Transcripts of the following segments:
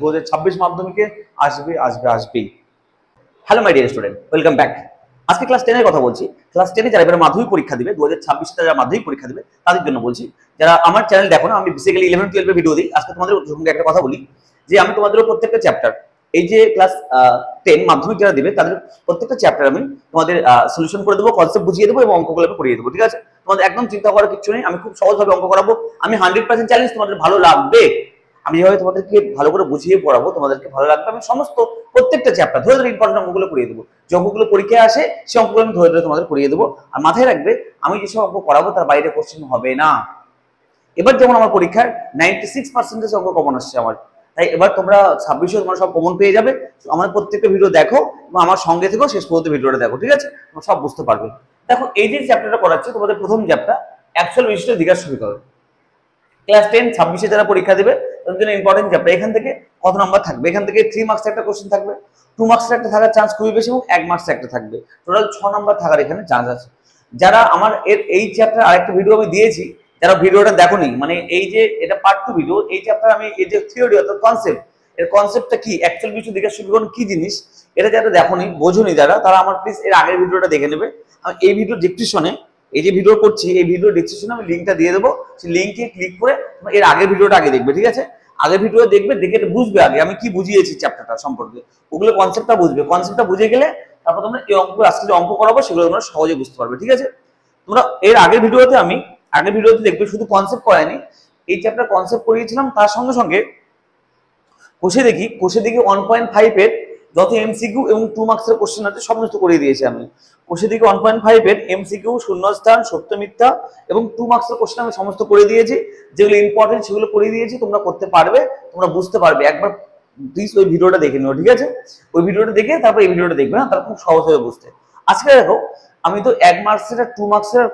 2026 মাধ্যমিকে আসবে আসবে আসবেই। Hello my dear student, welcome back. আজকে ক্লাস 10 এর কথা বলছি। ক্লাস 10 এ যারা এবারে মাধ্যমিক পরীক্ষা দিবে 2026 যারা মাধ্যমিক পরীক্ষা দিবে তাদের জন্য বলছি। যারা আমার চ্যানেল দেখো না, আমি বেসিক্যালি 11 12 এর ভিডিও দিই। আজকে তোমাদের সঙ্গে একটা কথা বলি যে আমি তোমাদের প্রত্যেকটা চ্যাপ্টার, এই যে ক্লাস 10 মাধ্যমিক যারা দিবে তাদের প্রত্যেকটা চ্যাপ্টার আমি তোমাদের সলিউশন করে দেবো, কনসেপ্ট বুঝিয়ে দেবো এবং অঙ্কগুলো আমি করিয়ে দেবো, ঠিক আছে? তোমাদের একদম চিন্তা করার কিছু নেই, আমি খুব সহজভাবে অঙ্ক করাবো। আমি 100% চ্যালেঞ্জ তোমাদের ভালো লাগবে। আমি যেভাবে তোমাদেরকে ভালো করে বুঝিয়ে পড়াবো তোমাদেরকে ভালো লাগবে। আমি সমস্ত প্রত্যেকটা চ্যাপ্টার ধরে ধরে ইম্পর্টেন্ট অঙ্কগুলো করিয়ে দেবো। যে অঙ্কগুলো পরীক্ষায় আসে সেই অঙ্কগুলো আমি ধরে ধরে তোমাদের করিয়ে দেবো। আর মাথায় রাখবে, আমি যেসব অঙ্ক করাবো তার বাইরে কোশ্চেন হবে না। এবার যেমন আমার পরীক্ষার 96% অঙ্ক কমন আসছে আমার, তাই এবার তোমরা 26 তোমরা সব কমন পেয়ে যাবে। আমার প্রত্যেকটা ভিডিও দেখো এবং আমার সঙ্গে থেকেও শেষ পর্যন্ত ভিডিওটা দেখো, ঠিক আছে? তোমরা সব বুঝতে পারবে। দেখো, এই যে চ্যাপ্টারটা করাচ্ছি তোমাদের প্রথম চ্যাপ্টার অ্যাকচুয়াল বিশিষ্ট দ্বিঘাত সমীকরণ। ক্লাস 10 26 যারা পরীক্ষা দেবে তাদের জন্য ইম্পর্টেন্ট চ্যাপ্টার। এখান থেকে কত নাম্বার থাকবে? এখান থেকে 3 মার্কস একটা কোশ্চেন থাকবে, 2 মার্কসের একটা থাকার চান্স খুবই বেশি এবং 1 মার্কসের একটা থাকবে। টোটাল 6 নাম্বার থাকার এখানে চান্স আছে। যারা আমার এই চ্যাপ্টার আরেকটা ভিডিও আমি দিয়েছি, যারা ভিডিওটা দেখোনি, মানে এই যে এটা পার্ট 2 ভিডিও, এই চ্যাপ্টার আমি এই যে থিওরি অর্থাৎ কনসেপ্ট, এর কনসেপ্টটা কি, অ্যাকচুয়াল বিশিষ্ট দ্বিঘাত সমীকরণ কি জিনিস, এটা যারা দেখোনি, বোঝোনি যারা, তারা আমার প্লিজ এর আগের ভিডিওটা দেখে নেবে। আমি এই ভিডিও ডেসক্রিপশনে, এই যে ভিডিও করছি এই ভিডিও ডেসক্রিপশনে আমি লিংকটা দিয়ে দেবো। সেই লিংকে ক্লিক করে এর আগের ভিডিওটা আগে দেখবে, ঠিক আছে? আগের ভিডিও দেখবে, দেখে বুঝবে আগে আমি কি বুঝিয়েছি চ্যাপ্টারটা সম্পর্কে, ওগুলো কনসেপ্টটা বুঝবে। কনসেপ্টটা বুঝে গেলে তারপর তোমরা এই অঙ্ক, আজকে যে অঙ্ক করাবো সেগুলো তোমরা সহজে বুঝতে পারবে, ঠিক আছে? তোমরা এর আগের ভিডিওতে দেখবে শুধু কনসেপ্ট করায়নি, এই চ্যাপ্টার কনসেপ্ট করিয়েছিলাম, তার সঙ্গে সঙ্গে কোষে দেখি 1.5 এর যত এমসিকিউ এবং 2 মার্কসের কোশ্চেন আছে সমস্ত করিয়ে দিয়েছি আমি। কোষে দিকে 1.5 এর এমসিকিউ, শূন্যস্থান, সত্য মিথ্যা এবং 2 মার্কসের কোশ্চেন আমি সমস্ত করে দিয়েছি। যেগুলো ইম্পর্টেন্ট সেগুলো করে দিয়েছি, তোমরা করতে পারবে, তোমরা বুঝতে পারবে। একবার প্লিজ ওই ভিডিওটা দেখে নিও, ঠিক আছে? ওই ভিডিওটা দেখে তারপর এই ভিডিওটা দেখবে, না তার খুব সহজ হবে বুঝতে। আজকে দেখো, আমি তো 1 মার্কসের আর 2 মার্কসের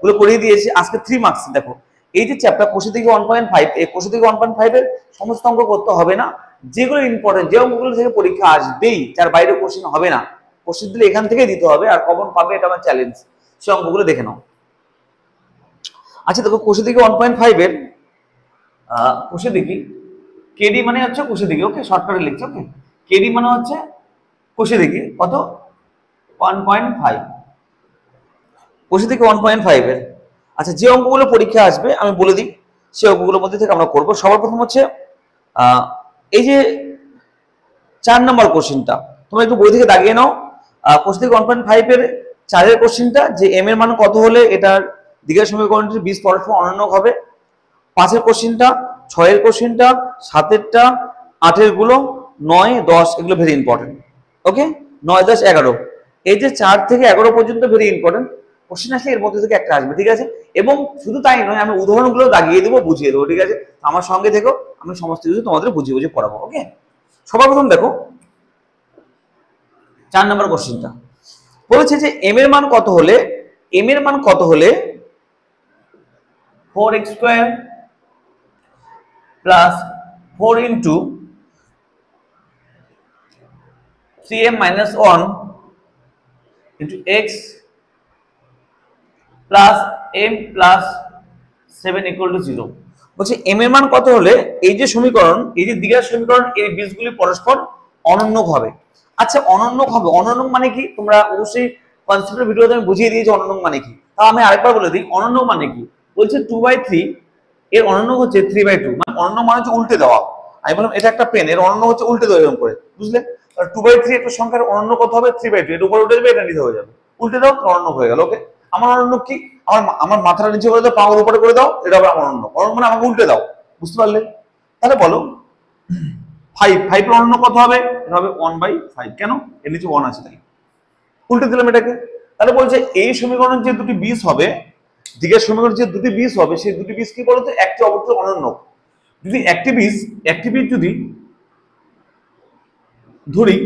গুলো করিয়ে দিয়েছি। আজকে 3 মার্কস দেখো, এই যে চ্যাপ্টার কোষে দিকে 1.5, এই কোষে দিকে 1.5 এর সমস্ত অঙ্ক করতে হবে না। যেগুলো ইম্পর্টেন্ট, যে অঙ্কগুলো থেকে পরীক্ষা আসবেই, যার বাইরে কোশ্চেন হবে না, কোশ্চেন দিলে এখান থেকে দিতে হবে আর কমন পাবে, এটা আমার চ্যালেঞ্জ। সে অঙ্কগুলো দেখে নাও। আচ্ছা দেখো, কোষে দিকে 1.5 এর কোষে দিকে কেডি মানে হচ্ছে কোষে দিকে, ওকে, শর্টকাটে লিখছি, ওকে। কেডি মানে হচ্ছে কোষে দিকে কত, 1.5, কোষে দিকে 1.5 এর। আচ্ছা, যে অঙ্কগুলো পরীক্ষা আসবে আমি বলে দিই, সেই অঙ্কগুলোর মধ্যে থেকে আমরা করবো। সবার প্রথম হচ্ছে এই যে 4 নম্বর কোশ্চেনটা, তোমরা একটু বই থেকে দাগিয়ে নাও। কোশ্চেন থেকে 1.5 এর 4 এর কোশ্চেনটা, যে এম এর মান কত হলে এটার দ্বিঘাত সমীকরণটির বীজ পরস্পর অনন্য হবে। 5 এর কোশ্চেনটা, 6 এর কোশ্চেনটা, 7 এরটা, 8 এর গুলো, 9, 10 এগুলো ভেরি ইম্পর্টেন্ট, ওকে। 9, 10, 11, এই যে 4 থেকে 11 পর্যন্ত ভেরি ইম্পর্টেন্ট কোশ্চেন আসলে এর মধ্যে থেকে একটা আসবে, ঠিক আছে? এবং শুধু তাই নয়, আমি উদাহরণগুলো দাগিয়ে দেবো, বুঝিয়ে দেবো, ঠিক আছে? আমার সঙ্গে থেকো, আমি সমস্ত কিছু তোমাদের বুঝিয়ে বুঝিয়ে পড়াবো, ওকে। সবার প্রথম দেখো 4 নম্বর কোশ্চেনটা বলেছে যে এম এর মান কত হলে, 4x² plus 4 into 3m minus 1 into x plus m plus 7 equal to 0। বলছে m এর মান কত হলে এই যে সমীকরণ, এই যে দ্বিঘাত সমীকরণ, এই বীজগুলি পরস্পর অনন্যক হবে। আচ্ছা, অনন্যক হবে, অনন্যক মানে কি? তোমরা অবশ্যই কনসেপ্টের ভিডিওতে আমি বুঝিয়ে দিয়েছি অনন্যক মানে কি। তাও আমি আরেকবার বলে দিই অনন্যক মানে কি। বলছে 2/3 এর অনন্যক হচ্ছে 3/2, মানে অনন্য মানে হচ্ছে উল্টে দেওয়া। আমি বললাম এটা একটা পেন, এর অনন্য হচ্ছে উল্টে দেওয়া, এরকম করে, বুঝলে? 2/3 একটা সংখ্যার অনন্য কত হবে? 3/2, এর উপরে উঠে যাবে, এটা নিচে হয়ে যাবে, উল্টে দাও, অনন্য হয়ে গেল, ওকে। আমার অনন্য কি? আমার মাথাটা নিচে করে দাও, পাওয়ার উপরে করে দাও, এটা হবে অনন্য। অনন্য মানে আমাকে উল্টে দাও, বুঝতে পারলে? তাহলে বলো 5 এর অনন্য কত হবে? এটা হবে 1/5, কেন? এর নিচে 1 আছে তাই উল্টে দিলাম এটাকে। তাহলে বলছে এই সমীকরণের যে দুটি বীজ হবে, দ্বিঘাত সমীকরণের যে দুটি বীজ হবে, সেই দুটি বীজ কি বলতো? একটি অপরটির অনন্য। যদি একটি বীজ যদি ধরি,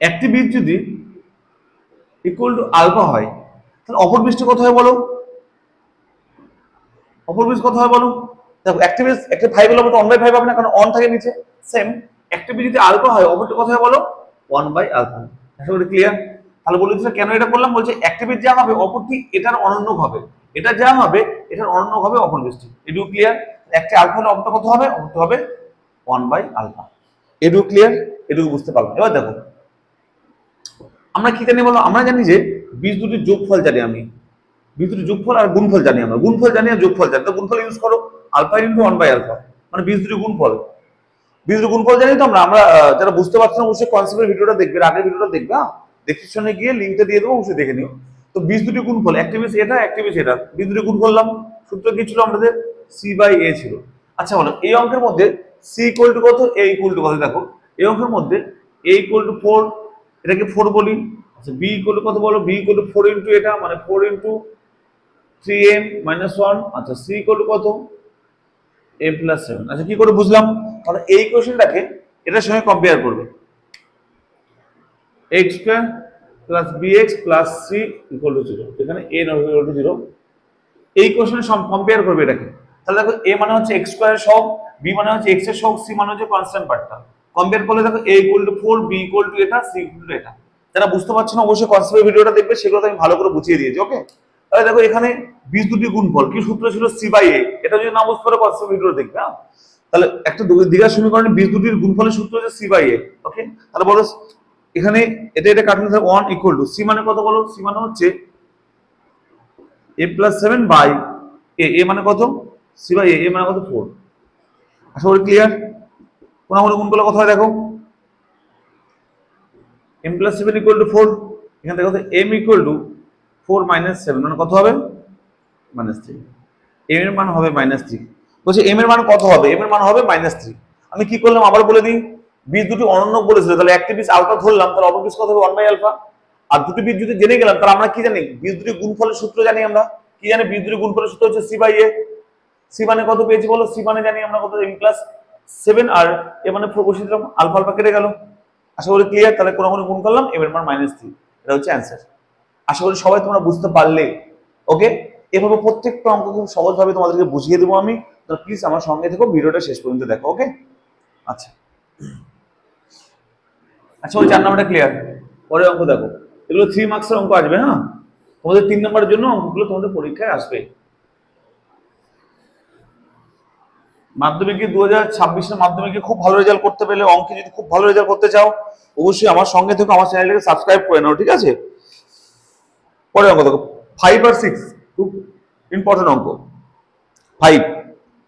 একটি বীজ যদি ইকুয়াল টু আলফা হয়, তাহলে অপর বীজটি কত হয় বলো? অপর বীজ কত হয় বলো? দেখো, একটি বীজ, একটা 5 হলে অপরটা 1/5 হবে না, কারণ 1 থাকে নিচে। সেম, একটি বীজ যদি আলফা হয়, অপরটা কত হয় বলো? 1/α। আশা করি ক্লিয়ার। তাহলে বলে দিচ্ছি কেন এটা করলাম। বলছে একটি বীজ যা হবে, অপরটি এটার অনন্য হবে, এটা যা হবে এটার অনন্য হবে অপর বীজটি। এটুকু ক্লিয়ার? একটা আলফা হলে অপরটা কত হবে? অপরটা হবে 1/α। এটুকু ক্লিয়ার? এটুকু বুঝতে পারলাম। এবার দেখো আমরা কি জানি বলো, আমরা জানি যে বীজ দুটির যোগফল জানি আমি, বীজ দুটির যোগফল আর গুণফল জানি আমরা, গুণফল জানি আর যোগফল জানি, তো গুণফল ইউজ করো, আলফা ইন্টু 1/α, মানে বীজ দুটির গুণফল। বীজ দুটির গুণফল জানি তো আমরা যারা বুঝতে পারছো না অবশ্যই কনসেপ্টের ভিডিওটা দেখবে, আগের ভিডিওটা দেখবে, ডেসক্রিপশনে গিয়ে লিঙ্কটা দিয়ে দেবো, অবশ্যই দেখে নিও। তো বীজ দুটির গুণফল, একটা বীজ এটা, একটা বীজ এটা, বীজ দুটির গুণ করলাম, সূত্র কি ছিল আমাদের? c/a ছিল। আচ্ছা বলো এই অঙ্কের মধ্যে c ইকুয়াল টু কত, a ইকুয়াল টু কত? দেখো এই অঙ্কের মধ্যে a ইকুয়াল টু 4, এটাকে 4 বলি। আচ্ছা b ইকুয়াল টু কত বলো? b ইকুয়াল টু 4 ইনটু এটা, মানে 4 ইনটু 3m - 1। আচ্ছা c ইকুয়াল টু কত? a plus 7। আচ্ছা কি করে বুঝলাম? তাহলে এই কোশ্চেনটাকে এটার সঙ্গে কম্পেয়ার করবে, x square plus bx plus c equal to 0, এখানে a নট ইকুয়াল টু 0। এই কোশ্চেনের সঙ্গে কম্পেয়ার করবে এটাকে। তাহলে দেখো a মানে হচ্ছে x স্কয়ারের সহগ, b মানে হচ্ছে x এর সহগ, c মানে হচ্ছে কনস্ট্যান্ট পার্টটা। কম্পেয়ার করলে দেখো a equal to 4, b equal two এটা, c ইকুয়াল টু এটা। যারা বুঝতে পারছো না অবশ্যই কনসেপ্টের ভিডিওটা দেখবে, সেগুলো আমি ভালো করে বুঝিয়ে দিয়েছি। ওকে, তাহলে দেখো এখানে বীজ দুটি গুণফল কি সূত্র ছিল? c/a। এটা যদি না বুঝতে পারো কনসেপ্ট ভিডিও দেখবে। হ্যাঁ, তাহলে একটা দ্বিঘাত সমীকরণে বীজ দুটির গুণফলের সূত্র হচ্ছে c/a। ওকে, তাহলে বলো এখানে এটা এটা কাটলে 1 ইকুয়াল টু c মানে কত বলো? c মানে হচ্ছে a plus 7 by a, a মানে কত? c/a, a মানে কত? 4। আশা করি ক্লিয়ার। কোনাগুলো গুণ করলে কত হয় দেখো, m প্লাস 7 ইকুয়াল টু 4, এখানে দেখো m ইকুয়াল টু 4 মাইনাস 7, মানে কত হবে? -3। m এর মান হবে -3। বলছি m এর মান কত হবে? m এর মান হবে -3। আমি কি করলাম আবার বলে দিই, বীজ দুটি অনন্য বলেছিল, তাহলে একটি বীজ আলফা ধরলাম, তাহলে অপর বীজ কত হবে? 1/α। আর দুটি বীজ যদি জেনে গেলাম তাহলে আমরা কি জানি? বীজ দুটি গুণফলের সূত্র জানি আমরা। কি জানি? বীজ দুটি গুণফলের সূত্র হচ্ছে c/a। c মানে কত পেয়েছি বলো? c মানে জানি আমরা কত? m প্লাস 7 আর a মানে 4 বসিয়ে দিলাম, আলফা আলফা কেটে গেল। আশা করি ক্লিয়ার। তাহলে কোন গুণ করলাম, m এর মান -3, এটা হচ্ছে অ্যানসার। আশা করি সবাই তোমরা বুঝতে পারলে। ওকে, এভাবে প্রত্যেকটা অঙ্ক খুব সহজভাবে তোমাদেরকে বুঝিয়ে দেবো আমি, তো প্লিজ আমার সঙ্গে থেকো, ভিডিওটা শেষ পর্যন্ত দেখো। ওকে, আচ্ছা আচ্ছা ওই 4 নাম্বারটা ক্লিয়ার। পরে অঙ্ক দেখো, এগুলো 3 মার্কসের অঙ্ক আসবে। হ্যাঁ, তোমাদের 3 নাম্বারের জন্য অঙ্কগুলো তোমাদের পরীক্ষায় আসবে। মাধ্যমিকে 2026 মাধ্যমিকে খুব ভালো রেজাল্ট করতে পেলে, অঙ্কে যদি খুব ভালো রেজাল্ট করতে চাও অবশ্যই আমার সঙ্গে থেকো, আমার চ্যানেলটাকে সাবস্ক্রাইব করে নাও, ঠিক আছে? পরে অঙ্ক দেখো 5 আর 6, খুব ইম্পর্টেন্ট অঙ্ক। 5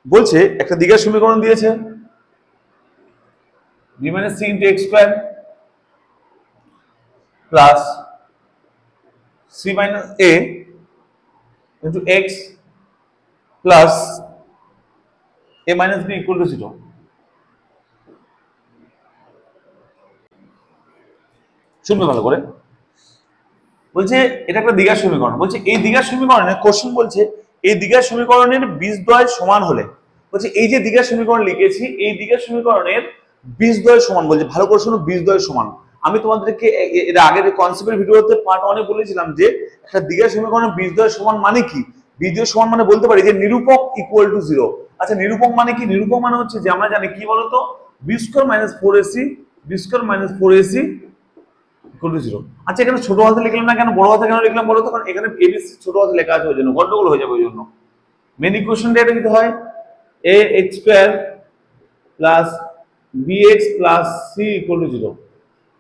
বলছে একটা দ্বিঘাত সমীকরণ দিয়েছে, b - c * x square plus c - a into x plus a - b equal to 0। শুনবে ভালো করে, বলছে এটা একটা দ্বিঘাত সমীকরণ। বলছে এই দ্বিঘাত সমীকরণের কোশ্চেন বলছে এই দ্বিঘাত সমীকরণের বীজদ্বয় সমান হলে, বলছে এই যে দ্বিঘাত সমীকরণ লিখেছি এই দ্বিঘাত সমীকরণের বীজদ্বয় সমান, বলছে ভালো করে শুনো, বীজদ্বয় সমান। আমি তোমাদেরকে এর আগের কনসেপ্টের ভিডিওতে পার্ট 1 এ বলেছিলাম যে একটা দ্বিঘাত সমীকরণের বীজদ্বয় সমান মানে কি? বীজদ্বয় সমান মানে বলতে পারি যে নিরূপক ইকুয়াল টু 0। আচ্ছা নিরূপক মানে কি? নিরূপক মানে হচ্ছে যে আমরা জানি কি বলতো, b² - 4ac, b² - 4ac equal to 0। আচ্ছা এখানে ছোট হাতে লিখলাম না কেন, বড় হাতে কেন লিখলাম বলো তো? কারণ এখানে abc ছোট হাতে লেখা আছে, ওই জন্য গন্ডগোল হয়ে যাবে। ওই জন্য মেন ইকুয়েশনটা এটা দিতে হয়, ax² plus bx plus c equal to 0।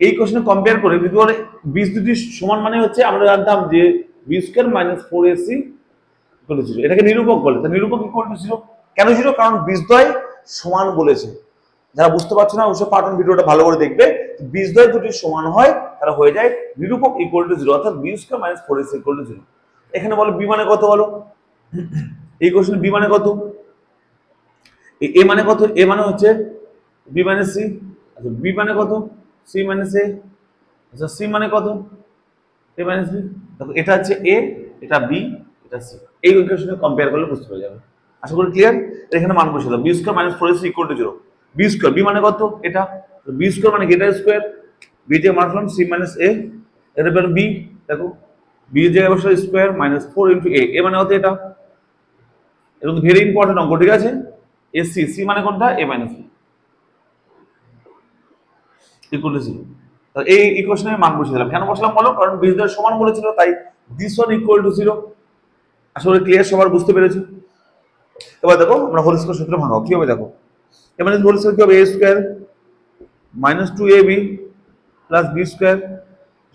এই কোশ্চেনে কম্পেয়ার করে যদি বলে বীজ দুটি সমান মানে হচ্ছে আমরা জানতাম যে b² - 4ac ইকুয়াল টু 0, এটাকে নিরূপক বলে। তো নিরূপক ইকুয়াল টু 0 কেন 0? কারণ বীজদ্বয় সমান বলেছে। যারা বুঝতে পারছো না অবশ্যই পার্ট 1 ভিডিওটা ভালো করে দেখবে। বীজদ্বয় দুটি সমান হয় তারা হয়ে যায় নিরূপক ইকুয়াল টু 0, অর্থাৎ b² - 4ac ইকুয়াল টু 0। এখানে বলো b মানে কত বলো? এই কোশ্চেনে b মানে কত? a মানে কত? a মানে হচ্ছে b - c। আচ্ছা b মানে কত? c - a। আচ্ছা c মানে কত? a - b। দেখো এটা হচ্ছে a, এটা b, এটা c। এই ইকুয়েশনে কম্পেয়ার করলে বুঝতে পেরে যাবে। আশা করি ক্লিয়ার। এখানে মান বসিয়ে দাও, b² - 4ac equal to 0। b², b মানে কত? এটা b² মানে এটা স্কয়ার, b তে মানলাম c - a, এর পর b, দেখো b এর জায়গায় বসালে স্কয়ার -4 * a, a মানে কত? এটা এবং ভেরি ইম্পর্টেন্ট অঙ্ক, ঠিক আছে? ac, c মানে কোনটা? a - b equal to 0। তাহলে এই ইকুয়েশনের মান বসিয়ে দিলাম। কেন বসালাম বলো? কারণ বীজদ্বয় সমান বলেছিল, তাই this one ইকুয়াল টু 0। আশা করি ক্লিয়ার, সবার বুঝতে পেরেছো। এবার দেখো আমরা হোল স্কয়ার সূত্র ভাঙাবো। কি হবে দেখো, এ মাইনাস হোল স্কয়ার কি হবে a square minus 2ab plus b square.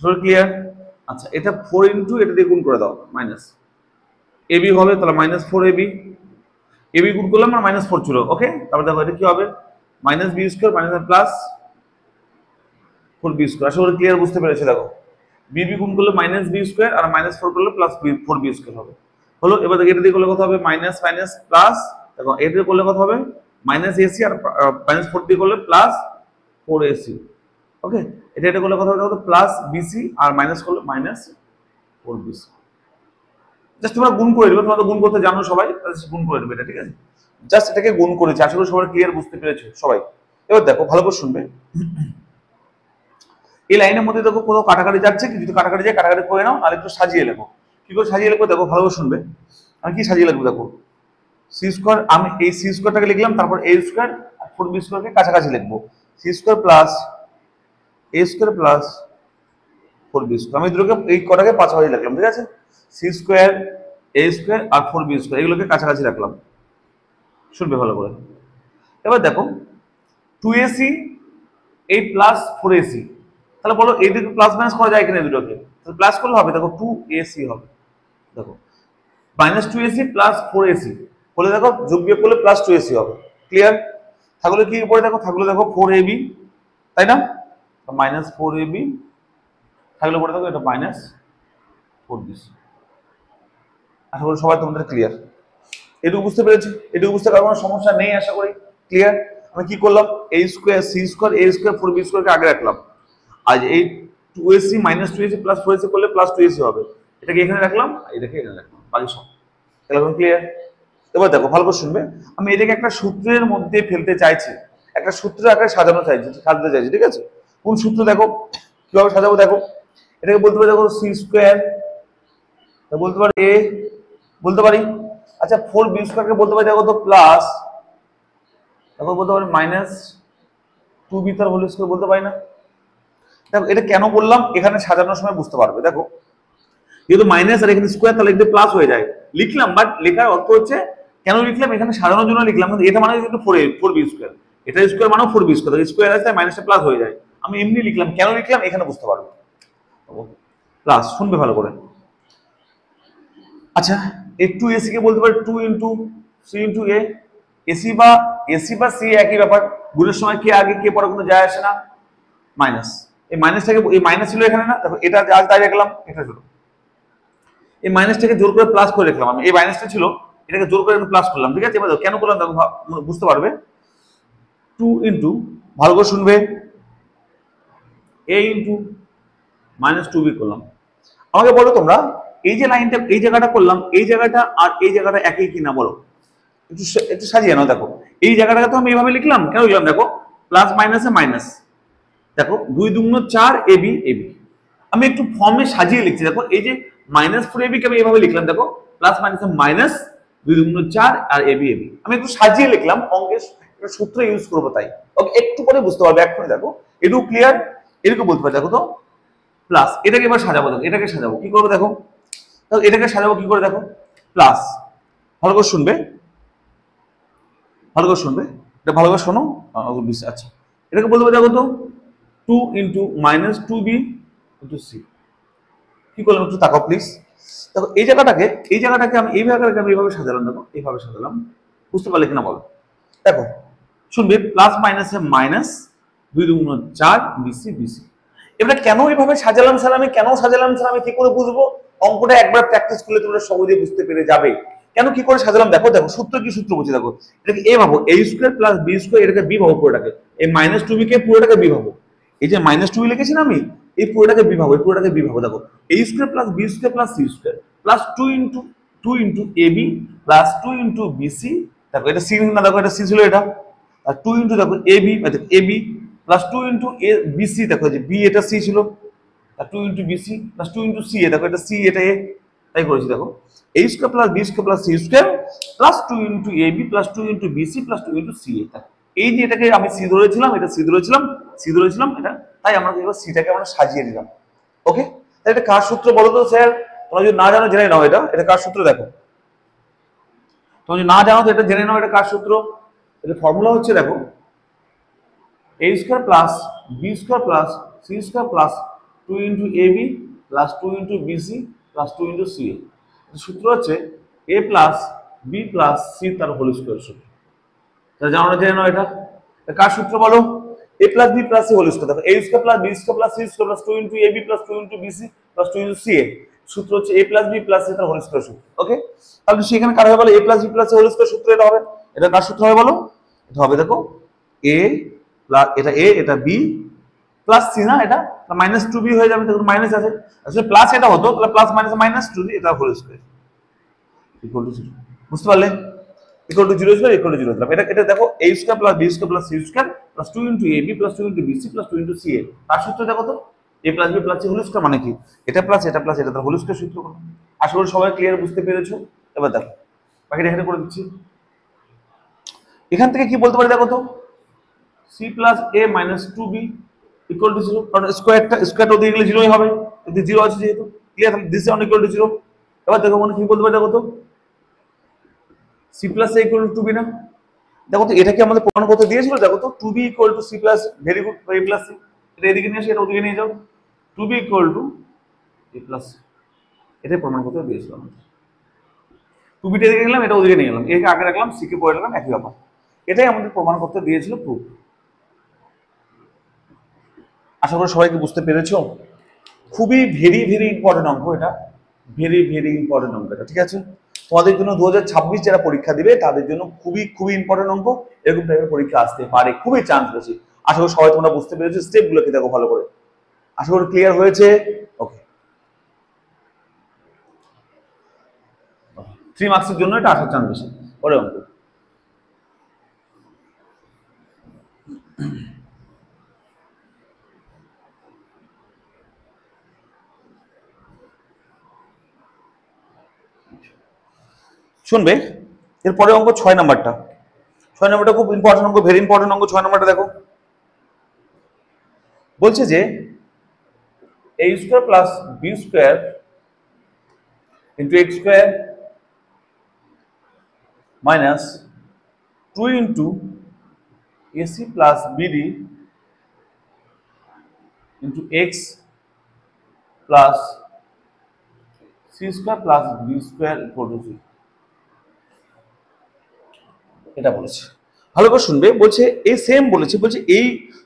সব ক্লিয়ার? আচ্ছা এটা 4 ইনটু এটা দিয়ে গুণ করে দাও মাইনাস ab হবে, তাহলে মাইনাস 4ab ab গুণ করলাম আর মাইনাস 4 ছিল। ওকে, তারপর দেখো এটা কি হবে minus b square minus plus 4b square. আশা করি ক্লিয়ার, বুঝতে পেরেছো? দেখো bb গুণ করলে মাইনাস b স্কয়ার আর মাইনাস 4 করলে প্লাস 4b স্কয়ার হবে। হলো, এবার দেখো এটা দিয়ে করলে কত হবে মাইনাস মাইনাস প্লাস, দেখো এটা দিয়ে করলে কত হবে মাইনাস ac আর মাইনাস 4 দিয়ে করলে প্লাস 4ac। ওকে, এটা করলে কত হবে প্লাস bc আর মাইনাস করলে মাইনাস 4bc। জাস্ট তোমরা গুণ করে দিবে, তোমরা তো গুণ করতে জানো সবাই, গুণ করে দেবে এটা, ঠিক আছে? জাস্ট এটাকে গুণ করেছি, আশা করি সবাই ক্লিয়ার, বুঝতে পেরেছো সবাই? এবার দেখো ভালো করে শুনবে, এই লাইনের মধ্যে দেখো কোথাও কাটাকাটি যাচ্ছে কি, যদি কাটাকাটি যায় কাটাকাটি করে নাও, আর একটু সাজিয়ে লেখো। কি করে সাজিয়ে লেখো দেখো, ভালো করে শুনবে। আমি কি সাজিয়ে লিখবো দেখো, সি স্কয়ার, আমি এই সি স্কয়ারটাকে লিখলাম, তারপর a স্কয়ার আর 4b স্কয়ারকে কাছাকাছি লিখবো, C square plus a square plus 4b square. আমি দুটোকে এই কটাকে পাশাপাশি লিখলাম, ঠিক আছে? সি স্কয়ার a স্কয়ার আর 4b স্কয়ার এগুলোকে কাছাকাছি রাখলাম। শুনবে ভালো করে। এবার দেখো 2ac এই প্লাস 4ac, তাহলে বলো এই দুটো প্লাস মাইনাস করা যায় কিনা দুটোকে? তাহলে প্লাস করলে হবে, দেখো 2ac হবে, দেখো মাইনাস 2ac প্লাস 4ac বলে দেখো যোগ বিয়োগ করলে প্লাস 2ac হবে। ক্লিয়ার? থাকলে কি উপরে দেখো, থাকলে দেখো 4ab, তাই না? মাইনাস 4ab থাকলে উপরে দেখো এটা মাইনাস 4bc। আশা করি সবাই তোমাদের ক্লিয়ার, এটুকু বুঝতে পেরেছি? এটুকু বুঝতে কারো কোনো সমস্যা নেই আশা করি। ক্লিয়ার? আমি কি করলাম, a square c square a square 4b স্কয়ারকে আগে রাখলাম, আর এই 2ac minus 2ac plus 4ac করলে প্লাস 2ac হবে, এটাকে এখানে রাখলাম, এটাকে এখানে রাখলাম, বাকি সব। এখন ক্লিয়ার? এবার দেখো ভালো করে শুনবে, আমি এটাকে একটা সূত্রের মধ্যে ফেলতে চাইছি, একটা সূত্রের আকারে সাজাতে চাইছি, ঠিক আছে? কোন সূত্র দেখো, কিভাবে সাজাবো দেখো, এটাকে বলতে পারি দেখো সি স্কয়ার, বলতে পারি a, বলতে পারি আচ্ছা 4b স্কয়ারকে বলতে পারি দেখো তো প্লাস, দেখো বলতে পারি মাইনাস 2b তার হোল স্কয়ার বলতে পারি না? দেখো এটা কেন বললাম, এখানে সাজানোর সময় বুঝতে পারবে। দেখো যেহেতু মাইনাস আর এখানে স্কয়ার, তাহলে এটা প্লাস হয়ে যায়, লিখলাম, বাট লেখার অর্থ হচ্ছে কেন লিখলাম, এখানে সাজানোর জন্য লিখলাম, কিন্তু এটা মানে কিন্তু 4b স্কয়ার, এটা স্কয়ার মানে 4b স্কয়ার, স্কয়ার আছে মাইনাসটা প্লাস হয়ে যায়, আমি এমনি লিখলাম, কেন লিখলাম এখানে বুঝতে পারবে। প্লাস, শুনবে ভালো করে। আচ্ছা এই 2ac কে বলতে পারি 2 into c into a, AC বা সি একই ব্যাপার, গুণের সময় কে আগে কে পরে কোনো যায় আসে না, মাইনাস, এই মাইনাসটাকে, এই মাইনাস ছিল এখানে না, দেখো এটা আজ তাই রাখলাম, এটা ছিল, এই মাইনাসটাকে জোর করে প্লাস করে রাখলাম আমি, এই মাইনাসটা ছিল এটাকে জোর করে আমি প্লাস করলাম, ঠিক আছে? এবার কেন করলাম দেখো বুঝতে পারবে। 2 ইনটু, ভালো করে শুনবে, a ইনটু মাইনাস 2b করলাম। আমাকে বলো তোমরা, এই যে লাইনটা এই জায়গাটা করলাম, এই জায়গাটা আর এই জায়গাটা একই কিনা বলো, একটু একটু সাজিয়ে নাও। দেখো এই জায়গাটাকে তো আমি এইভাবে লিখলাম, কেন লিখলাম দেখো, প্লাস মাইনাসে মাইনাস, দেখো 2 দুগুণ 4 ab ab, আমি একটু ফর্মে সাজিয়ে লিখছি। দেখো এই যে মাইনাস 4ab কে আমি এইভাবে লিখলাম, দেখো প্লাস মাইনাসে মাইনাস 2 দুগুণ 4 আর ab ab, আমি একটু সাজিয়ে লিখলাম, অঙ্কের একটা সূত্র ইউজ করবো তাই। ওকে, একটু পরে বুঝতে পারবে, এক্ষুনি দেখো এটুকু ক্লিয়ার, এটুকু বলতে পারি। দেখো তো প্লাস, এটাকে এবার সাজাবো, দেখো এটাকে সাজাবো কি করবো, দেখো এটাকে সাজাবো কি করে, দেখো প্লাস, ভালো করে শুনবে, ভালো করে শুনবে, এটা ভালো করে শোনো। আচ্ছা এটাকে বলতে পারি দেখো তো 2 into minus 2b into C, কি করলাম একটু তাকাও প্লিজ। দেখো এই জায়গাটাকে আমি এইভাবে সাজালাম, দেখো এইভাবে সাজালাম, বুঝতে পারলে কিনা বলো? দেখো শুনবে, প্লাস মাইনাসে মাইনাস 2 দুগুণ 4 বিসি বিসি, এবার কেন এইভাবে সাজালাম স্যার, আমি কেন সাজালাম স্যার, আমি কি করে বুঝবো? অঙ্কটা একবার প্র্যাকটিস করলে তোমরা সহজে বুঝতে পেরে যাবে কেন কি করে সাজালাম। দেখো দেখো সূত্র কি, সূত্র বলছি দেখো, এটাকে এ ভাবো, a square plus b square, এটাকে b ভাবো পুরোটাকে, এই মাইনাস 2b কে পুরোটাকে b ভাবো, এই যে মাইনাস 2b লিখেছি না আমি, এই পুরোটাকে b ভাবো, এই পুরোটাকে b ভাবো। দেখো a square plus b square plus c square plus 2 into ab plus 2 into bc, দেখো এটা c না, দেখো এটা c ছিল এটা, আর 2 ইনটু দেখো ab, ab plus 2 into bc, দেখো যে b এটা c ছিল, আর 2 into bc plus 2 into c, দেখো এটা c এটা a, তাই করেছি। দেখো a square plus b square plus c square plus 2 into ab plus 2 into bc plus 2 into ca, এই যে এটাকে আমি c ধরেছিলাম, এটা c ধরেছিলাম এটা, তাই আমরা এবার cটাকে আমরা সাজিয়ে দিলাম। ওকে, তাহলে এটা কার সূত্র বলো তো স্যার? তোমরা যদি না জানো জেনে নাও, এটা কার সূত্র দেখো, তোমরা যদি না জানো তো এটা জেনে নাও, এটা কার সূত্র? এর ফর্মুলা হচ্ছে দেখো a square plus B square plus C square plus 2 into A B plus 2 into BC plus 2 into C A. সূত্র হচ্ছে A plus B plus C তার হোল স্কয়ার সূত্র। তাহলে জানো যায় না এটা কার সূত্র বলো? a plus B plus C whole square. দেখো a square plus B square plus C square plus 2 into ab plus 2 into bc plus 2 into ca। সূত্র হচ্ছে a plus B plus C তার হোল স্কয়ার সূত্র। Okay, তাহলে সেখানে কার হবে বলো? a plus B plus C whole square সূত্র এটা হবে। এটা কার সূত্র হবে বলো? এটা হবে দেখো a প্লাস এটা a এটা b প্লাস সি না, এটা মাইনাস 2b হয়ে যাবে, দেখো মাইনাস আছে, আসলে প্লাস এটা হতো, তাহলে প্লাস মাইনাস মাইনাস 2b এটা হোল স্কয়ার ইকুয়াল টু 0। বুঝতে পারলে? Equal to 0 square equal to 0 দিলাম। এটা দেখো a square plus b square plus c square plus 2 into ab plus 2 into bc plus 2 into ca। তার সূত্র দেখো তো a plus b plus c whole square মানে কি? এটা প্লাস এটা প্লাস এটা তার হোল স্কয়ার সূত্র করো। আশা করি সবাই ক্লিয়ার বুঝতে পেরেছো। এবার দেখো বাকিটা এখানে করে দিচ্ছি। এখান থেকে কি বলতে পারি দেখো তো, c plus a minus 2b equal to 0, কারণ স্কয়ারটা ওদিকে গেলে 0ই হবে, যদি 0 আছে যেহেতু। ক্লিয়ার? তাহলে দিস অন ইকুয়াল টু 0। এবার দেখো মানে কি বলতে পারি দেখো তো, c plus a equal to 2b না? দেখো তো এটা কি আমাদের প্রমাণ করতে দিয়েছিল? দেখো তো 2b equal to c plus, very good, a plus c। এটা এদিকে নিয়ে আসে, এটা ওদিকে নিয়ে যাও, 2b equal to a plus c। এটাই প্রমাণ করতে দিয়েছিল আমাদের। 2b টা এদিকে নিলাম, এটা ওদিকে নিয়ে গেলাম, a কে আগে রাখলাম, c কে পরে রাখলাম, একই ব্যাপার। এটাই আমাদের প্রমাণ করতে দিয়েছিল, প্রুফ। আশা করি সবাইকে বুঝতে পেরেছো। খুবই ভেরি ভেরি ইম্পর্টেন্ট অঙ্ক এটা, ভেরি ভেরি ইম্পর্টেন্ট অঙ্ক এটা, ঠিক আছে? তোমাদের জন্য 2026 যারা পরীক্ষা দিবে তাদের জন্য খুবই খুবই ইম্পর্টেন্ট অঙ্ক। এরকম টাইপের পরীক্ষা আসতে পারে, খুবই চান্স বেশি। আশা করি সবাই তোমরা বুঝতে পেরেছো, স্টেপগুলোকে দেখো ভালো করে। আশা করি ক্লিয়ার হয়েছে। ওকে, 3 মার্কসের জন্য এটা আসার চান্স বেশি পরে অঙ্ক। শুনবে এরপরে অঙ্ক 6 নাম্বারটা। 6 নাম্বারটা খুব ইম্পর্টেন্ট অঙ্ক, ভেরি ইম্পর্টেন্ট অঙ্ক। 6 নাম্বারটা দেখো, বলছে যে a square plus b square into x square minus 2 into ac plus bd into x plus c square plus b square equal to 0। এটা বলেছে, ভালো করে শুনবে। বলছে এই সেম বলেছে, বলছে এই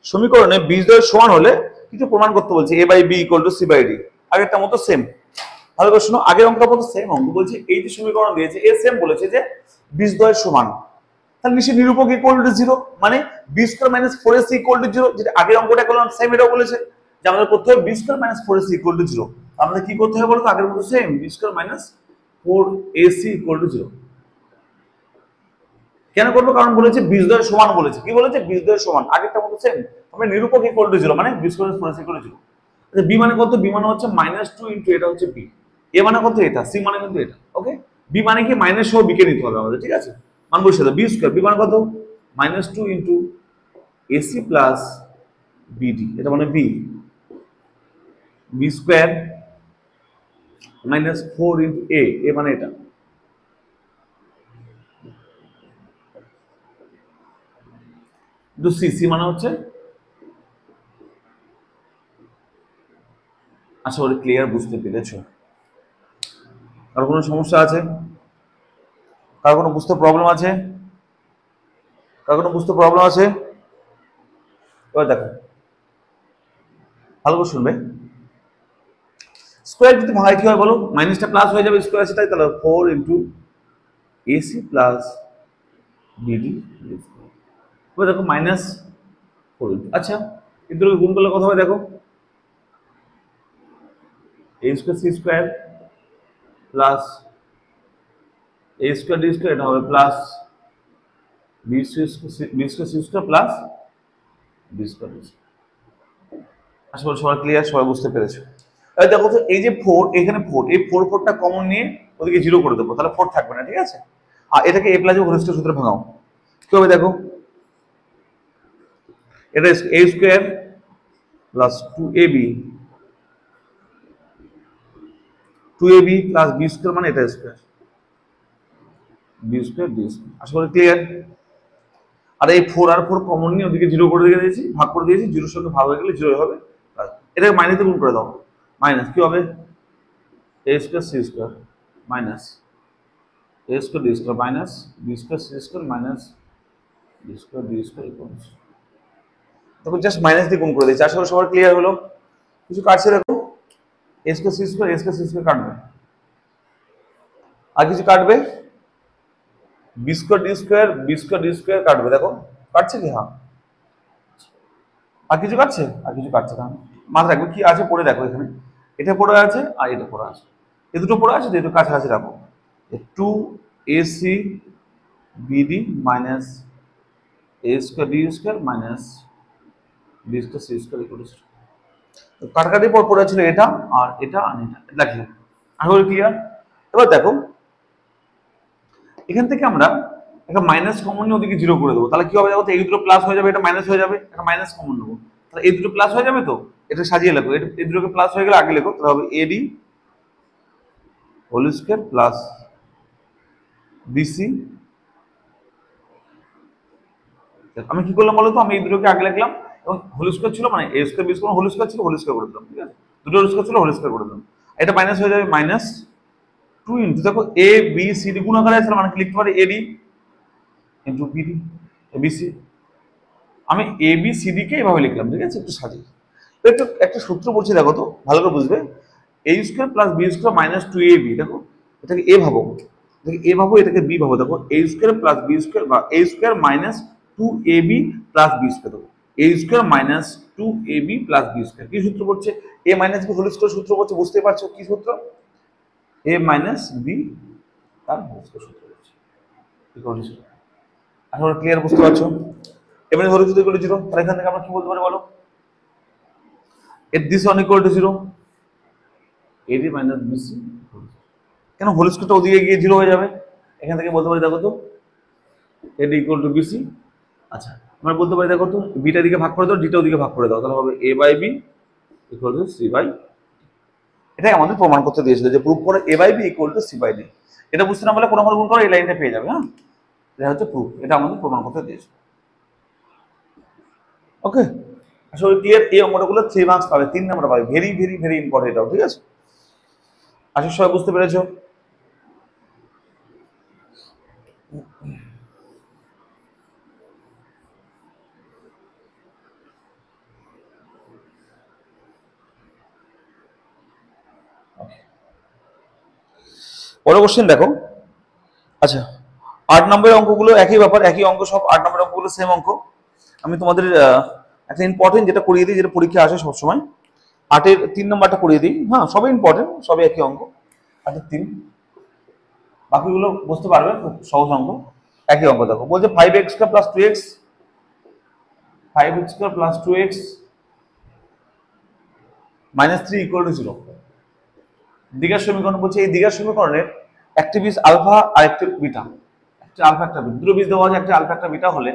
সমীকরণে বীজদ্বয়ের সমান হলে কিছু প্রমাণ করতে বলছে, a by b equal to c by d। আগেরটা মতো সেম, ভালো করে শোনো। আগের অঙ্কটা মতো সেম অঙ্ক। বলছে এই যে সমীকরণ দিয়েছে এ সেম বলেছে যে বীজদ্বয়ের সমান, তাহলে নিশ্চয়ই নিরূপক ইকুয়াল টু 0, মানে b square minus 4ac equal to 0। যেটা আগের অঙ্কটা করলাম সেম, এটাও বলেছে যে আমাদের করতে হবে b square minus 4ac equal to 0। আমাদের কি করতে হবে বলো তো? আগের মতো same, b square minus 4ac equal to 0। কেন করবো? কারণ বলেছে বীজদ্বয়ের সমান বলেছে। কি বলেছে? বীজদ্বয়ের সমান। আগেরটা মতো সেম, আমরা নিরূপক ইকুয়াল টু 0 মানে b square minus 4ac equal to 0। আচ্ছা, b মানে কত? b মানে হচ্ছে -2 ইনটু এটা হচ্ছে b। a মানে কত? এটা। c মানে কিন্তু এটা। ওকে, b মানে কি? মাইনাস সহ b কে নিতে হবে আমাদের, ঠিক আছে? মান বসিয়ে দাও, b স্কয়ার, b মানে কত? -2 ইনটু ac প্লাস bd, এটা মানে b। b square -4 into a মানে এটা, c মানে হচ্ছে। আশা করি ক্লিয়ার বুঝতে পেরেছো। আর কোনো সমস্যা আছে? কার কোনো বুঝতে প্রবলেম আছে? কার কোনো বুঝতে প্রবলেম আছে? এবার দেখো ভালো করে শুনবে। স্কয়ার যদি ভাঙায় কি হয় বলো? মাইনাসটা প্লাস হয়ে যাবে, স্কয়ার আছে তাই, তাহলে 4 ইনটু ac প্লাস bd। এবার দেখো -4 ইনটু, আচ্ছা কিন্তু গুণ করলে কত হবে দেখো, a square c square plus a square d square, এটা হবে plus b square c square plus b square d square. আশা করি সবাই ক্লিয়ার, সবাই বুঝতে পেরেছো। এবার দেখো তো এই যে 4, এখানে 4, এই 4টা কমন নিয়ে ওদিকে 0 করে দেবো, তাহলে 4 থাকবে না, ঠিক আছে? আর এটাকে a প্লাস হোল স্কয়ার সূত্রে ভাঙাও, কি হবে দেখো? এটা a square plus 2ab plus b square মানে এটা square, b square d square. আশা করি ক্লিয়ার। আর এই 4 আর 4 কমন নিয়ে ওদিকে 0 করে দিয়ে দিয়েছি, ভাগ করে দিয়েছি, 0 এর সঙ্গে ভাগ হয়ে গেলে 0 হবে। এটাকে মাইনাসে গুণ করে দাও, মাইনাস কি হবে a square c square minus a square d square minus b square c square minus d square d square equals, দেখো জাস্ট মাইনাস দিয়ে গুণ করে দিয়েছি। আশা করি সবার ক্লিয়ার হলো। কিছু কাটছে দেখো, a square c square a square c square কাটবে, আর কিছু কাটবে b square d square b square d square কাটবে, দেখো কাটছে কি? হ্যাঁ, আর কিছু কাটছে? আর কিছু কাটছে না। মাথায় রাখবে কি আছে পড়ে দেখো, এখানে এটা পড়ে আছে আর এটা পড়ে আছে, এই দুটো পড়ে আছে, দুটো কাছাকাছি রাখো। 2ac bd minus a square d square minus b square c square equal two, কাটাকাটি পর পড়ে ছিল এটা আর এটা আর এটা, দেখো আশা ক্লিয়ার। এবার দেখো এখান থেকে আমরা একটা মাইনাস কমন নিয়ে ওদিকে 0 করে দেবো, তাহলে কি হবে দেখো, এই দুটো প্লাস হয়ে যাবে, এটা মাইনাস হয়ে যাবে, একটা মাইনাস কমন নেবো, তাহলে এই দুটো প্লাস হয়ে যাবে। তো এটা সাজিয়ে লেখো, এই দুটোকে প্লাস হয়ে গেলে আগে লেখো, তাহলে হবে ad whole square plus bc। আমি কি করলাম বলো তো, আমি এই দুটোকে আগে লিখলাম এবং হোল স্কয়ার ছিল, মানে a square b square whole square ছিল, হোল স্কয়ার করে দিলাম, ঠিক আছে, দুটো হোল স্কয়ার ছিল, হোল স্কয়ার করে দিলাম। এটা মাইনাস হয়ে যাবে মাইনাস 2 ইনটু, দেখো a b c d গুণ আকারে আছে, মানে কি লিখতে পারি ad ইনটু bd bc। আমি a b c d কে এভাবে লিখলাম, ঠিক আছে, একটু সাজিয়ে। একটু একটা সূত্র বলছি দেখো তো, ভালো করে বুঝবে। a square plus b square minus 2ab, দেখো এটাকে a ভাবো, এটাকে a ভাবো, এটাকে b ভাবো, দেখো a square plus b square বা a square minus 2ab plus b square, দেখো a square minus 2ab plus b square. কি সূত্র পড়ছে? a minus b whole square সূত্র পড়ছে, বুঝতে পারছো কি সূত্র? a মাইনাস b তার হোল স্কয়ার সূত্র পড়ছে, ইকুয়াল টু 0। এখন ক্লিয়ার, বুঝতে পারছো? এবারে ধরো যদি ইকুয়াল টু 0, তাহলে এখান থেকে আমরা কি বলতে পারি বলো, this one equal to 0, ad minus bc, কেন হোল স্কয়ারটা ওদিকে গিয়ে 0 হয়ে যাবে, এখান থেকে বলতে পারি দেখো তো ad equal to bc। আচ্ছা আমরা বলতে পারি দেখো তো, বিটা দিকে ভাগ করে দাও, ডিটা ওদিকে ভাগ করে দাও, তাহলে হবে a by b equal to c by, এটাই আমাদের প্রমাণ করতে দিয়েছিল যে প্রুফ করে a by b equal to c by d। এটা বুঝতে না পারলে কোনো গুণ করো, এই লাইনটা পেয়ে যাবে। হ্যাঁ, এটা হচ্ছে প্রুফ, এটা আমাদের প্রমাণ করতে দিয়েছে। ওকে, আসলে ক্লিয়ার। এই অঙ্কগুলো 3 মার্কস পাবে, 3 নাম্বার পাবে, ভেরি ভেরি ভেরি ইম্পর্টেন্ট এটাও, ঠিক আছে? আশা সবাই বুঝতে পেরেছো? পরের কোশ্চেন দেখো। আচ্ছা 8 নম্বরের অঙ্কগুলো একই ব্যাপার, একই অঙ্ক সব, 8 নম্বরের অঙ্কগুলো সেম অঙ্ক। আমি তোমাদের একটা ইম্পর্টেন্ট যেটা করিয়ে দিই, যেটা পরীক্ষা আসে সবসময়, 8-এর 3 নম্বরটা করিয়ে দিই। হ্যাঁ, সবই ইম্পর্টেন্ট, সবই একই অঙ্ক, 8-এর 3, বাকিগুলো বুঝতে পারবে, খুব সহজ অঙ্ক, একই অঙ্ক। দেখো বলছে 5x square plus 2x, 5x square plus 2x minus 3 equal to 0। দ্বিঘাত সমীকরণ বলছে, এই দ্বিঘাত সমীকরণের একটি বীজ আলফা আর একটি বিটা, একটা আলফা একটা বিটা, দুটো বীজ দেওয়া আছে, একটা আলফা একটা বিটা হলে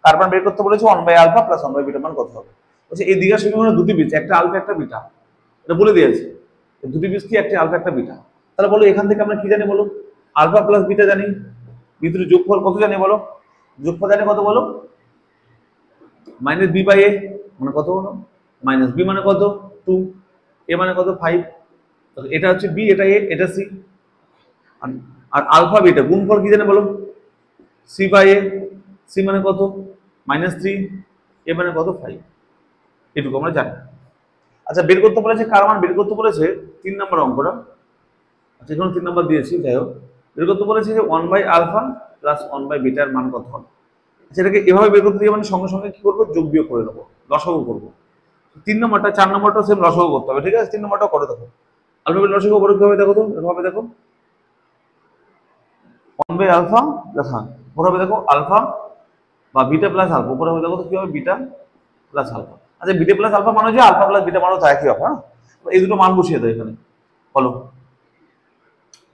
কার মান বের করতে বলেছে 1 by alpha plus 1 by beta মান কত হবে। বলছে এই দ্বিঘাত সমীকরণের দুটি বীজ, একটা আলফা একটা বিটা, এটা বলে দিয়েছে দুটি বীজ কি, একটা আলফা একটা বিটা। তাহলে বলো এখান থেকে আমরা কি জানি বলো, আলফা প্লাস বিটা জানি, ভিতরে যোগফল কত জানি বলো, যোগফল জানি কত বলো, মাইনাস বি বাই এ মানে কত হলো, মাইনাস বি মানে কত 2, এ মানে কত 5, এটা হচ্ছে বি, এটা এ, এটা সি। আর আলফা বিটা গুণফল কি জানে বলো, সি বাই এ, সি মানে কত মাইনাস 3, এ মানে কত 5, এটুকু আমরা জানি। আচ্ছা বের করতে বলেছে কার মান বের করতে বলেছে, 3 নম্বর অঙ্কটা। আচ্ছা এখানে 3 নম্বর দিয়েছি, যাই হোক বের করতে বলেছে যে 1 বাই আলফা প্লাস 1 বাই বিটার মান কত হবে। আচ্ছা এটাকে এভাবে বের করতে দিয়ে মানে সঙ্গে সঙ্গে কি করবো, যোগ বিয়োগ করে নেবো, লসাগু করবো। 3 নম্বরটা 4 নম্বরটা সেম লসাগু করতে হবে, ঠিক আছে? 3 নম্বরটাও করে দেখো, আলফা বিটা লসাগু করে কি হবে দেখো তো, এভাবে দেখো 1 বাই আলফা প্লাস, হ্যাঁ উপরে হবে দেখো আলফা বা বিটা প্লাস আলফা, উপরে হবে দেখো তো কি হবে বিটা প্লাস আলফা। আচ্ছা বিটা প্লাস আলফা মানে যে আলফা প্লাস বিটা মানে তাই কি হবে। হ্যাঁ, এই দুটো মান বসিয়ে দাও এখানে, বলো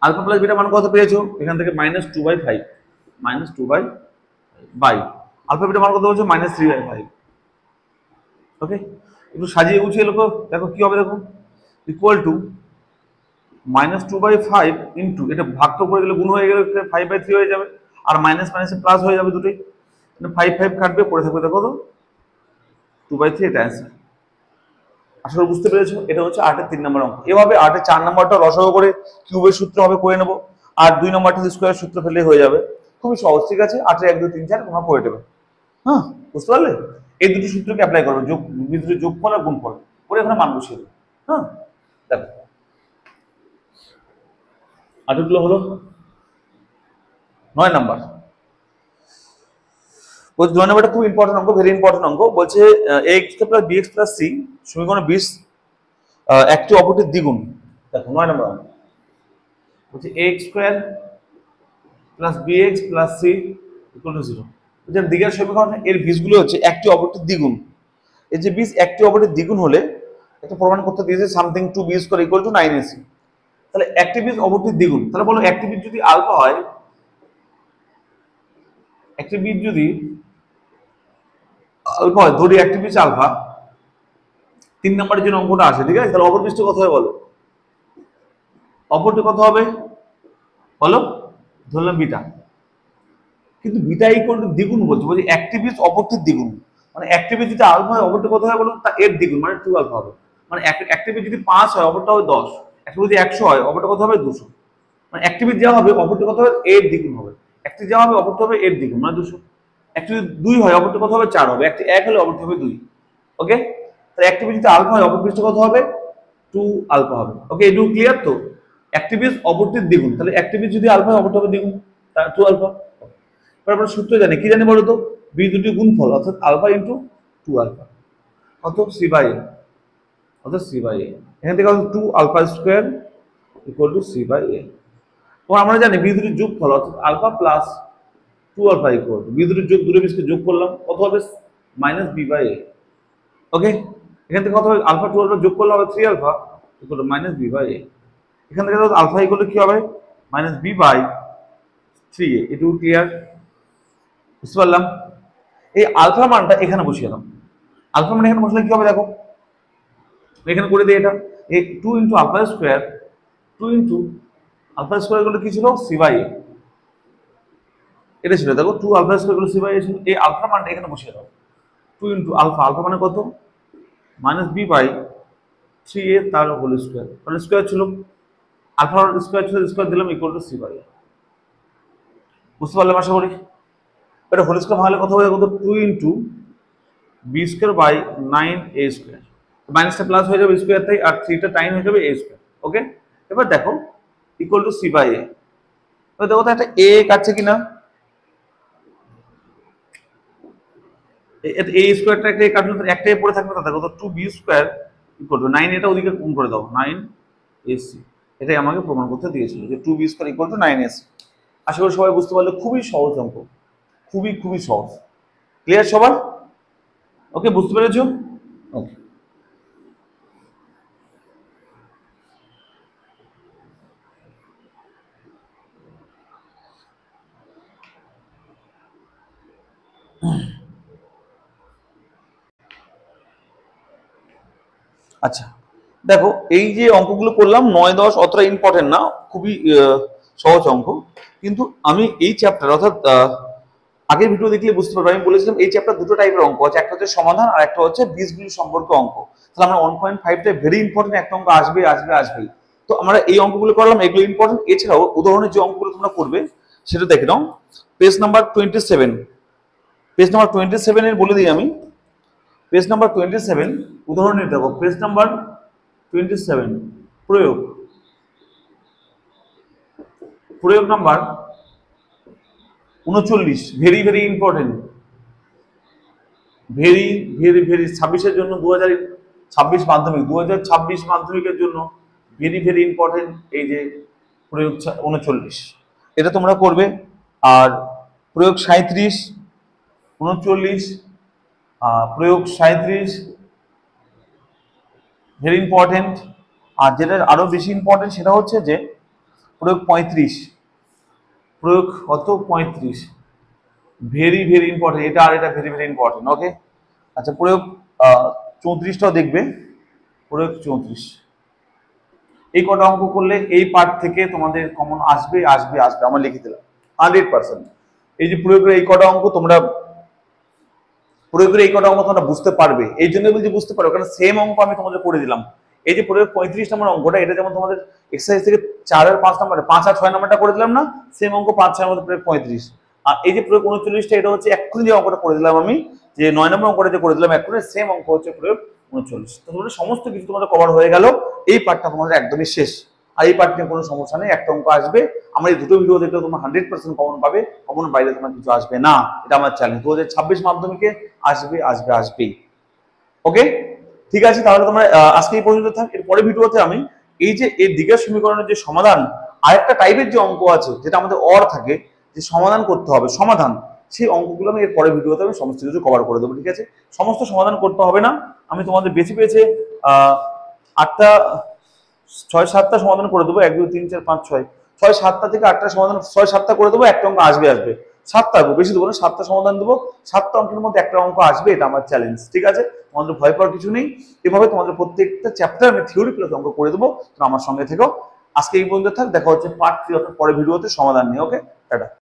আলফা প্লাস বিটা মান কত পেয়েছো, এখান থেকে minus 2/5, minus 2/5 by alpha beta মান কত হচ্ছে মাইনাস 3/5। ওকে, একটু সাজিয়ে গুছিয়ে লেখো, দেখো কি হবে দেখো, ইকুয়াল টু মাইনাস 2/5 ইন্টু, এটা ভাগ তো করে গেলে গুণ হয়ে গেলে 5/3 হয়ে যাবে, আর মাইনাস মাইনাসে প্লাস হয়ে যাবে দুটোই, 5 5 কাটবে, পড়ে থাকবে দেখো তো 2/3, এটা অ্যান্সার। আশা করি বুঝতে পেরেছো। এটা হচ্ছে 8 এর 3 নম্বর অঙ্ক। এভাবে 8 এর 4 নম্বরটা লসাগু করে কিউবের সূত্র হবে করে নেবো, আর 2 নম্বরটা স্কোয়ার সূত্র ফেললেই হয়ে যাবে। খুবই সহজ, ঠিক আছে। 8 এর 1 2 3 4 তোমরা করে দেবে। হ্যাঁ, বুঝতে পারলে? এই দুটো সূত্রকে অ্যাপ্লাই করবে, যোগফল আর গুণফল করে এখানে মান বসিয়ে দেবে। হ্যাঁ, দেখো 8 গুলো হলো। 9 নাম্বার বলছে, 9 নাম্বারটা খুব ইম্পর্টেন্ট অঙ্ক, ভেরি ইম্পর্টেন্ট অঙ্ক। বলছে ax plus bx plus c সমীকরণ 20 একটি অপরটির দ্বিগুণ। দেখো 9 নম্বর অঙ্ক বলছে ax square plus bx plus c equal to 0। যেটা দ্বিঘাত সমীকরণ, এর বীজগুলো হচ্ছে একটি অপরটির দ্বিগুণ। এই যে বীজ একটি অপরটির দ্বিগুণ হলে একটা প্রমাণ করতে দিয়েছে something to B square equal to 9ac। তাহলে একটি বীজ অপরটির দ্বিগুণ, তাহলে বলো একটি বীজ যদি আলফা হয়, একটি বীজ যদি আলফা হয়, ধরি একটি বীজ আলফা, 3 নম্বরের যে অঙ্কটা আসে, ঠিক আছে। তাহলে অপর বীজটা কত হবে বলো? অপরটি কত হবে বলো? ধরলাম বিটা, কিন্তু বিটা ইকুয়াল টু দ্বিগুণ বলছে, বলছি একটি বীজ অপরটির দ্বিগুণ, মানে একটি বীজ যদি আলফা হয় অপরটি কত হয় বলো? তা এর দ্বিগুণ, মানে 2 আলফা হবে। মানে একটি বীজ যদি 5 হয় অপরটা হবে 10, একটি যদি 100 হয় অপরটা কত হবে? 200। মানে একটি বীজ যা হবে অপরটি কত হবে? এর দ্বিগুণ হবে। একটি যা হবে অপরটা হবে এর দ্বিগুণ, মানে 200। একটি যদি 2 হয় অপরটা কত হবে? 4 হবে। একটি 1 হলে অপরটা হবে 2। ওকে, তাহলে একটি বীজ যদি আলফা হয় অপর বীজটা কত হবে? 2 আলফা হবে। ওকে, এটুকু ক্লিয়ার তো? একটি বীজ অপরটির দ্বিগুণ, তাহলে একটি বীজ যদি আলফা হয় অপরটা হবে দ্বিগুণ, 2 আলফা। তারপর সূত্র জানি, কি জানি বলো তো? বীজ দুটি গুণফল, অর্থাৎ আলফা ইন্টু 2 আলফা, কত? c বাই a, অর্থাৎ c বাই a। এখান থেকে 2 alpha square equal to c by a। তো আমরা জানি বীজ দুটির যোগফল, অর্থাৎ alpha plus 2 alpha equal to বীজ দুটির যোগ, দুটো বীজকে যোগ করলাম, কত হবে? Minus b by a। Okay, এখান থেকে কত হবে? আলফা 2 আলফা যোগ করলে হবে 3 alpha equal to minus b by a। এখান থেকে আলফা ইকুয়াল টু কি হবে? Minus b by 3a। এটুকু ক্লিয়ার? বুঝতে পারলাম? এই আলফা মানটা এখানে বসিয়ে দাও। আলফা মান এখানে বসলে কি হবে দেখো, এখানে করে দিই এটা, এই 2 into alpha square, 2 into alpha square গুলো কি ছিল? c by a। এটা ছিল দেখো 2 আলফা স্কোয়ার গুলো c বাই a ছিল। এই আলফা মানটা এখানে বসিয়ে দাও, 2 ইন্টু আলফা, আলফা মানে কত? মাইনাস b বাই 3a তার হোল স্কোয়ার, তাহলে স্কোয়ার ছিল, আলফা স্কোয়ার ছিল, স্কোয়ার দিলাম equal to c by a। বুঝতে পারলাম আশা করি? এটা হোল স্কোয়ার ভাঙলে কত হবে? কত? 2 into B square by 9a square, মাইনাসটা প্লাস হয়ে যাবে স্কোয়ার তাই, আর 3টা টাইম হয়ে যাবে a স্কোয়ার। ওকে, এবার দেখো equal to c by a। এবার দেখো তো একটা a কাটছে কিনা, a স্কোয়ারটা একটা কাটলো, একটাই পড়ে থাকবে, তা দেখো তো 2b স্কোয়ার ইকুয়াল টু 9, এটা ওদিকে গুণ করে দাও, 9ac। এটাই আমাকে প্রমাণ করতে দিয়েছিল যে 2b square equal to 9ac। আশা করি সবাই বুঝতে পারলে, খুবই সহজ অঙ্ক, খুবই খুবই সহজ। ক্লিয়ার সবার? ওকে, বুঝতে পেরেছো? ওকে, আচ্ছা দেখো এই যে অঙ্কগুলো করলাম 9 10 অতটা ইম্পর্টেন্ট না, খুবই সহজ অঙ্ক। কিন্তু আমি এই চ্যাপ্টার, অর্থাৎ আগের ভিডিও দেখলে বুঝতে পারবে, আমি বলেছিলাম এই চ্যাপ্টার দুটো টাইপের অঙ্ক আছে, একটা হচ্ছে সমাধান আর একটা হচ্ছে বীজগুলি সম্পর্কে অঙ্ক। তাহলে আমরা 1.5টা ভেরি ইম্পর্টেন্ট একটা অঙ্ক আসবে আসবে আসবেই। তো আমরা এই অঙ্কগুলো করলাম, এগুলো ইম্পর্টেন্ট। এছাড়াও উদাহরণের যে অঙ্কগুলো তোমরা করবে সেটা দেখে নাও। পেজ নাম্বার 27, পেজ নাম্বার 27 এর বলে দিই আমি, পেজ নাম্বার 27 উদাহরণের দেখো, পেজ নাম্বার 27 প্রয়োগ, প্রয়োগ number 39, very very important, very very very 26-এর জন্য, 2026 মাধ্যমিক, 2026 মাধ্যমিকের জন্য ভেরি ভেরি ইম্পর্টেন্ট এই যে প্রয়োগ 39, এটা তোমরা করবে। আর প্রয়োগ 37, 39, প্রয়োগ 37 ভেরি ইম্পর্টেন্ট। আর যেটা আরো বেশি ইম্পর্টেন্ট সেটা হচ্ছে যে প্রয়োগ 35, প্রয়োগ কত? 35 ভেরি ভেরি ইম্পর্টেন্ট, এটা আর এটা ভেরি ভেরি ইম্পর্টেন্ট। ওকে, আচ্ছা প্রয়োগ 34টাও দেখবে, প্রয়োগ 34। এই কটা অঙ্ক করলে এই পার্ট থেকে তোমাদের কমন আসবে আসবে আসবে, আমরা লিখে দিলাম 100%। এই যে প্রয়োগের এই কটা অঙ্ক তোমরা প্রয়োগ করে এই কটা অঙ্ক তোমরা বুঝতে পারবে, এই জন্য বলছি বুঝতে পারবে, কারণ সেম অঙ্ক আমি তোমাদের করে দিলাম। এই যে প্রয়োগ 35 নম্বর অঙ্কটা, এটা যেমন তোমাদের এক্সারসাইজ থেকে 4 আর 5 নম্বরে 5 আর 6 নম্বরটা করে দিলাম না, সেম অঙ্ক 5 6 এর মধ্যে প্রয়োগ 35। আর এই যে প্রয়োগ 39টা, এটা হচ্ছে এক্ষুনি যে অঙ্কটা করে দিলাম আমি, যে 9 নম্বর অঙ্কটা যে করে দিলাম এক্ষুনি, সেম অঙ্ক হচ্ছে প্রয়োগ 39। তো তোমাদের সমস্ত কিছু তোমাদের কভার হয়ে গেল, এই পার্টটা তোমাদের একদমই শেষ। আর এই পার্ট নিয়ে কোনো সমস্যা নেই, একটা অঙ্ক আসবে, আমার এই দুটো ভিডিও দেখলে তোমরা 100% কমন পাবে, কমন বাইরে তোমার কিছু আসবে না, এটা আমার চ্যালেঞ্জ। 2026 মাধ্যমিকে আসবে আসবে আসবেই। ওকে, ঠিক আছে, তাহলে তোমরা আজকে এই পর্যন্ত থাক। এর পরের ভিডিওতে আমি এই যে এই দিকের সমীকরণের যে সমাধান, আরেকটা টাইপের যে অঙ্ক আছে যেটা আমাদের অর থাকে, যে সমাধান করতে হবে, সমাধান, সেই অঙ্কগুলো আমি এর পরের ভিডিওতে আমি সমস্ত কিছু কভার করে দেবো। ঠিক আছে, সমস্ত সমাধান করতে হবে না, আমি তোমাদের বেছে বেছে 8টা 6 7টা সমাধান করে দেবো। 1 2 3 4 5 6 7টা থেকে 8টা সমাধান, 6 7টা করে দেবো, একটা অঙ্ক আসবে আসবে 7টা, বেশি দেবো না, 7টা সমাধান দেবো, 7টা অঙ্কের মধ্যে একটা অঙ্ক আসবে, এটা আমার চ্যালেঞ্জ। ঠিক আছে, তোমাদের ভয় পাওয়ার কিছু নেই, এভাবে তোমাদের প্রত্যেকটা চ্যাপ্টার আমি থিওরি প্লাস অঙ্ক করে দেবো, তো আমার সঙ্গে থেকো। আজকে এই পর্যন্ত থাক, দেখা হচ্ছে পার্ট 3 অর্থাৎ পরের ভিডিওতে সমাধান নিয়ে। ওকে, টাটা।